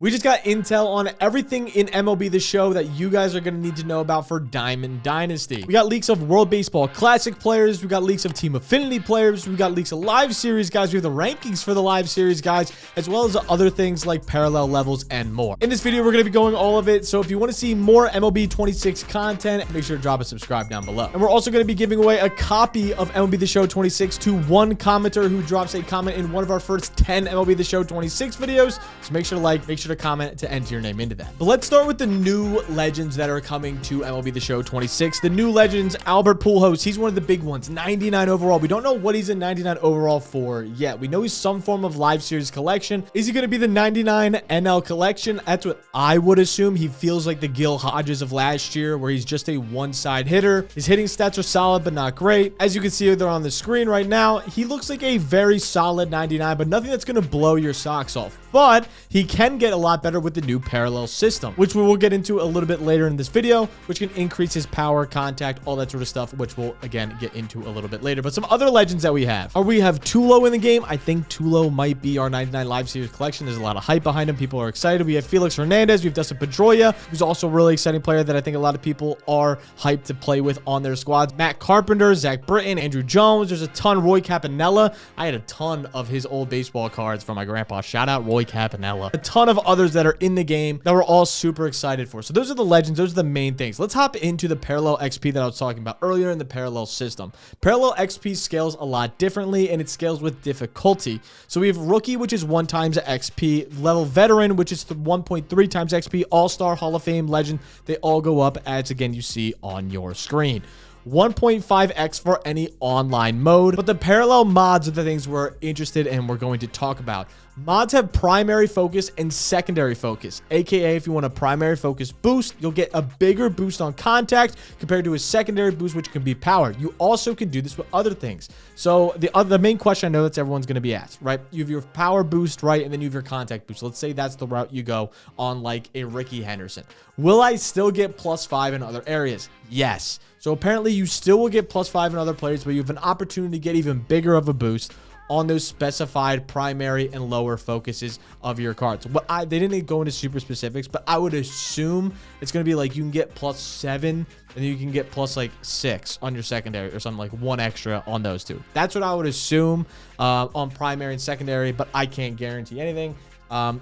We just got intel on everything in MLB the Show that you guys are going to need to know about for Diamond Dynasty. We got leaks of World Baseball Classic players. We got leaks of Team Affinity players. We got leaks of Live Series guys. We have the rankings for the Live Series guys, as well as other things like parallel levels and more. In this video, we're going to be going all of it. So if you want to see more MLB 26 content, make sure to drop a subscribe down below. And we're also going to be giving away a copy of MLB the Show 26 to one commenter who drops a comment in one of our first 10 MLB the Show 26 videos. So make sure to like, make sure to comment to enter your name into that. But let's start with the new legends that are coming to MLB the Show 26. The new legends, Albert Pujols, he's one of the big ones, 99 overall. We don't know what he's a 99 overall for yet. We know he's some form of Live Series collection. Is he going to be the 99 NL collection? That's what I would assume. He feels like the Gil Hodges of last year, where he's just a one-side hitter. His hitting stats are solid, but not great. As you can see, they're on the screen right now. He looks like a very solid 99, but nothing that's going to blow your socks off. But he can get a lot better with the new parallel system, which we will get into a little bit later in this video, which can increase his power, contact, all that sort of stuff, which we'll again get into a little bit later. But some other legends that we have Tulo in the game. I think Tulo might be our 99 Live Series collection. There's a lot of hype behind him. People are excited. We have Felix Hernandez. We have Dustin Pedroia, who's also a really exciting player that I think a lot of people are hyped to play with on their squads. Matt Carpenter, Zach Britton, Andrew Jones. There's a ton. Roy Capanella. I had a ton of his old baseball cards from my grandpa. Shout out Roy Capanella. A ton of others that are in the game that we're all super excited for. So those are the legends. Those are the main things. Let's hop into the parallel XP that I was talking about earlier in the parallel system. Parallel XP scales a lot differently, and it scales with difficulty. So we have rookie, which is 1 times XP, level veteran, which is 1.3 times XP, all-star, Hall of Fame, legend. They all go up as, again, you see on your screen. 1.5x for any online mode. But the parallel mods are the things we're interested in and we're going to talk about. Mods have primary focus and secondary focus, aka if you want a primary focus boost, you'll get a bigger boost on contact compared to a secondary boost, which can be power. You also can do this with other things. So the main question I know that everyone's going to be asked, right? You have your power boost, right? And then you have your contact boost. Let's say that's the route you go on, like a Ricky Henderson. Will I still get +5 in other areas? Yes. So apparently you still will get +5 in other players, but you have an opportunity to get even bigger of a boost on those specified primary and lower focuses of your cards. They didn't go into super specifics, but I would assume it's going to be like you can get +7 and then you can get +6 on your secondary or something, like 1 extra on those two. That's what I would assume on primary and secondary, but I can't guarantee anything.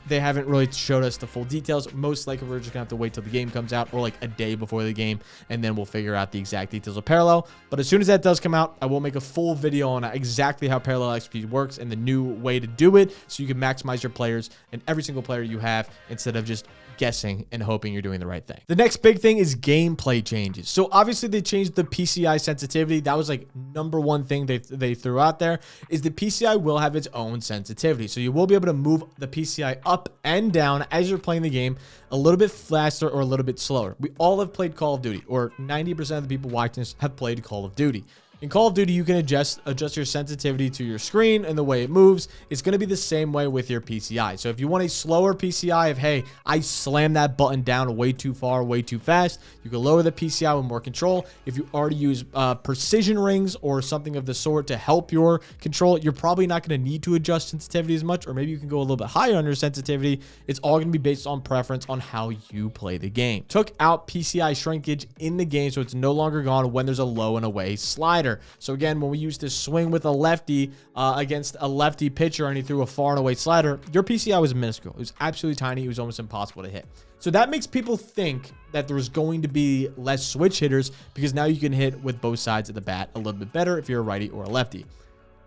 They haven't really showed us the full details. Most likely we're just gonna have to wait till the game comes out, or like a day before the game, and then we'll figure out the exact details of parallel. But as soon as that does come out, I will make a full video on exactly how parallel XP works and the new way to do it, so you can maximize your players and every single player you have instead of just guessing and hoping you're doing the right thing. The next big thing is gameplay changes. So obviously they changed the PCI sensitivity. That was like #1 thing they threw out there, is the PCI will have its own sensitivity. So you will be able to move the PCI up and down as you're playing the game a little bit faster or a little bit slower. We all have played Call of Duty, or 90% of the people watching this have played Call of Duty. In Call of Duty, you can adjust your sensitivity to your screen and the way it moves. It's going to be the same way with your PCI. So if you want a slower PCI of, hey, I slammed that button down way too far, way too fast, you can lower the PCI with more control. If you already use precision rings or something of the sort to help your control, you're probably not going to need to adjust sensitivity as much, or maybe you can go a little bit higher on your sensitivity. It's all going to be based on preference on how you play the game. Took out PCI shrinkage in the game, so it's no longer gone when there's a low and away slider. So again, when we used to swing with a lefty against a lefty pitcher and he threw a far and away slider, your PCI was minuscule. It was absolutely tiny. It was almost impossible to hit. So that makes people think that there's going to be less switch hitters, because now you can hit with both sides of the bat a little bit better if you're a righty or a lefty.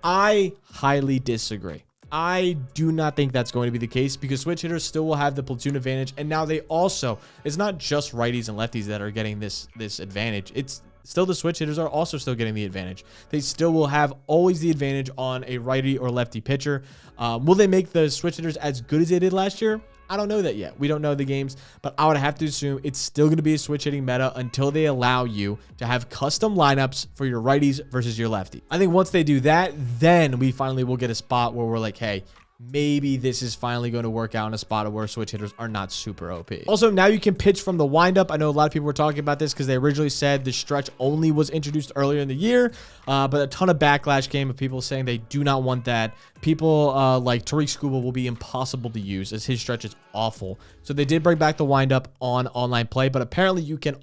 I highly disagree. I do not think that's going to be the case, because switch hitters still will have the platoon advantage. And now it's not just righties and lefties that are getting this advantage. It's still the switch hitters are also still getting the advantage. They still will have always the advantage on a righty or lefty pitcher. Will they make the switch hitters as good as they did last year? I don't know that yet. We don't know the games, but I would have to assume it's still going to be a switch hitting meta until they allow you to have custom lineups for your righties versus your lefty. I think once they do that, then we finally will get a spot where we're like, hey, maybe this is finally going to work out in a spot where switch hitters are not super OP. Also, now you can pitch from the windup. I know a lot of people were talking about this because they originally said the stretch only was introduced earlier in the year, but a ton of backlash came of people saying they do not want that. People like Tariq Skubal will be impossible to use as his stretch is awful. So they did bring back the windup on online play, but apparently you can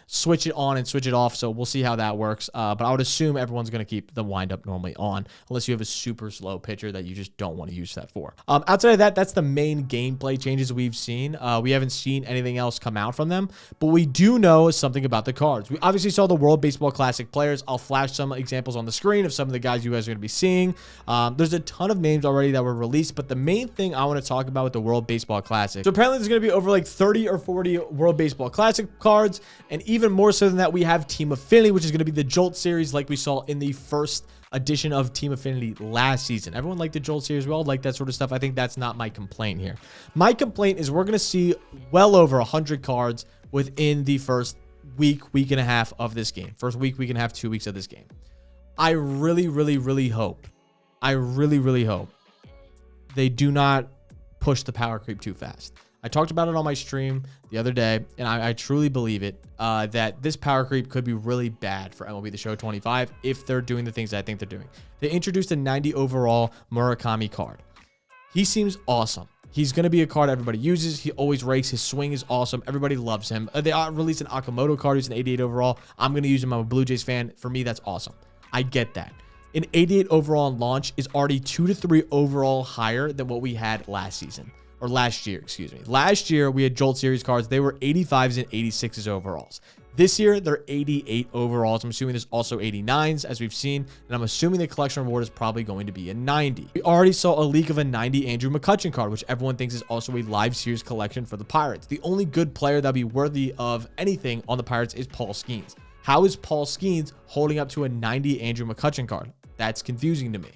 switch it on and switch it off. So we'll see how that works. But I would assume everyone's going to keep the windup normally on unless you have a super slow pitcher that you just don't want to use that for. Outside of that, that's the main gameplay changes we've seen. We haven't seen anything else come out from them, but we do know something about the cards. We obviously saw the World Baseball Classic players. I'll flash some examples on the screen of some of the guys you guys are going to be seeing. There's a ton of names already that were released, but the main thing I want to talk about with the World Baseball Classic. So apparently there's going to be over like 30 or 40 World Baseball Classic cards, and even more so than that, we have Team Affinity, which is going to be the Jolt series like we saw in the first edition of Team Affinity last season. Everyone liked the Jolt series, well, like that sort of stuff. I think that's not my complaint here. My complaint is we're going to see well over 100 cards within the first week and a half of this game. First week and a half, 2 weeks of this game. I really hope they do not push the power creep too fast. I talked about it on my stream the other day, and I truly believe it, that this power creep could be really bad for MLB the Show 25 if they're doing the things I think they're doing. They introduced a 90 overall Murakami card. He seems awesome. He's going to be a card everybody uses. He always rakes. His swing is awesome. Everybody loves him. They released an Akamoto card who's an 88 overall. I'm going to use him. I'm a Blue Jays fan. For me, that's awesome. I get that. An 88 overall on launch is already 2 to 3 overall higher than what we had last season. Or last year, excuse me. Last year, we had Jolt Series cards. They were 85s and 86s overalls. This year, they're 88 overalls. I'm assuming there's also 89s, as we've seen. And I'm assuming the collection reward is probably going to be a 90. We already saw a leak of a 90 Andrew McCutchen card, which everyone thinks is also a live series collection for the Pirates. The only good player that'd be worthy of anything on the Pirates is Paul Skeens. How is Paul Skeens holding up to a 90 Andrew McCutchen card? That's confusing to me.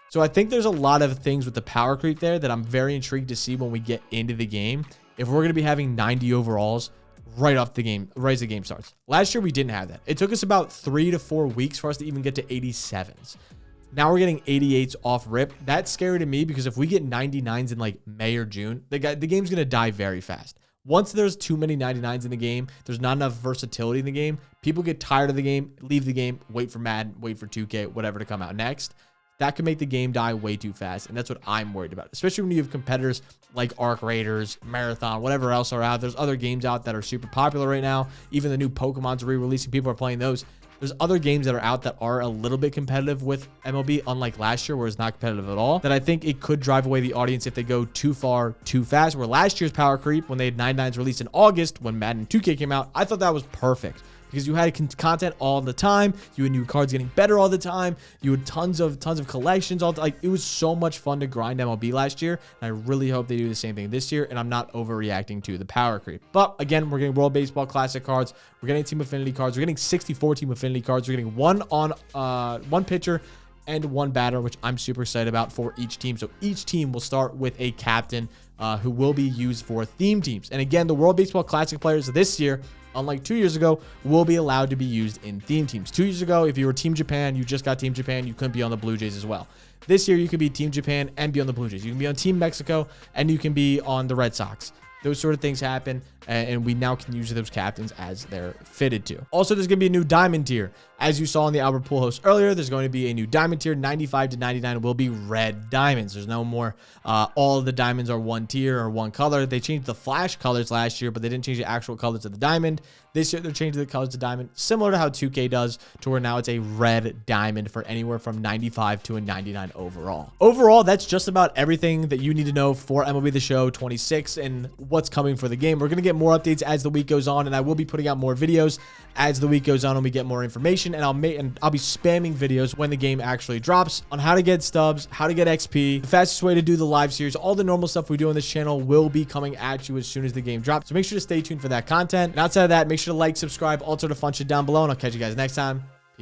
So I think there's a lot of things with the power creep there that I'm very intrigued to see when we get into the game. If we're going to be having 90 overalls right off the game, right as the game starts. Last year, we didn't have that. It took us about 3 to 4 weeks for us to even get to 87s. Now we're getting 88s off rip. That's scary to me because if we get 99s in like May or June, the game's going to die very fast. Once there's too many 99s in the game, there's not enough versatility in the game. People get tired of the game, leave the game, wait for Madden, wait for 2K, whatever to come out next. That could make the game die way too fast, and that's what I'm worried about, especially when you have competitors like Arc Raiders, Marathon, whatever else are out. There's other games out that are super popular right now. Even the new Pokemon's re-releasing. People are playing those. There's other games that are out that are a little bit competitive with MLB, unlike last year where it's not competitive at all, that I think it could drive away the audience if they go too far, too fast. Where last year's power creep, when they had 99s released in August, when Madden 2K came out, I thought that was perfect. Because you had content all the time, you had new cards getting better all the time, you had tons of collections, like it was so much fun to grind MLB last year, and I really hope they do the same thing this year, and I'm not overreacting to the power creep. But again, we're getting World Baseball Classic cards, we're getting Team Affinity cards, we're getting 64 Team Affinity cards, we're getting one pitcher and one batter, which I'm super excited about for each team. So each team will start with a captain who will be used for theme teams. And again, the World Baseball Classic players this year, unlike 2 years ago, will be allowed to be used in theme teams. 2 years ago, if you were Team Japan, you just got Team Japan, you couldn't be on the Blue Jays as well. This year, you could be Team Japan and be on the Blue Jays. You can be on Team Mexico and you can be on the Red Sox. Those sort of things happen, and we now can use those captains as they're fitted to. Also, there's going to be a new diamond tier. As you saw in the Albert Pujols earlier, there's going to be a new diamond tier. 95 to 99 will be red diamonds. There's no more all of the diamonds are one tier or one color. They changed the flash colors last year, but they didn't change the actual colors of the diamond. This year, they're changing the colors to diamond, similar to how 2K does, to where now it's a red diamond for anywhere from 95 to a 99 overall. Overall, that's just about everything that you need to know for MLB The Show 26 and what's coming for the game. We're going to get more updates as the week goes on, and I will be putting out more videos as the week goes on and we get more information, and I'll be spamming videos when the game actually drops on how to get stubs, how to get XP, the fastest way to do the live series. All the normal stuff we do on this channel will be coming at you as soon as the game drops, so make sure to stay tuned for that content. And outside of that, make sure to like, subscribe, all sort of fun shit down below, and I'll catch you guys next time.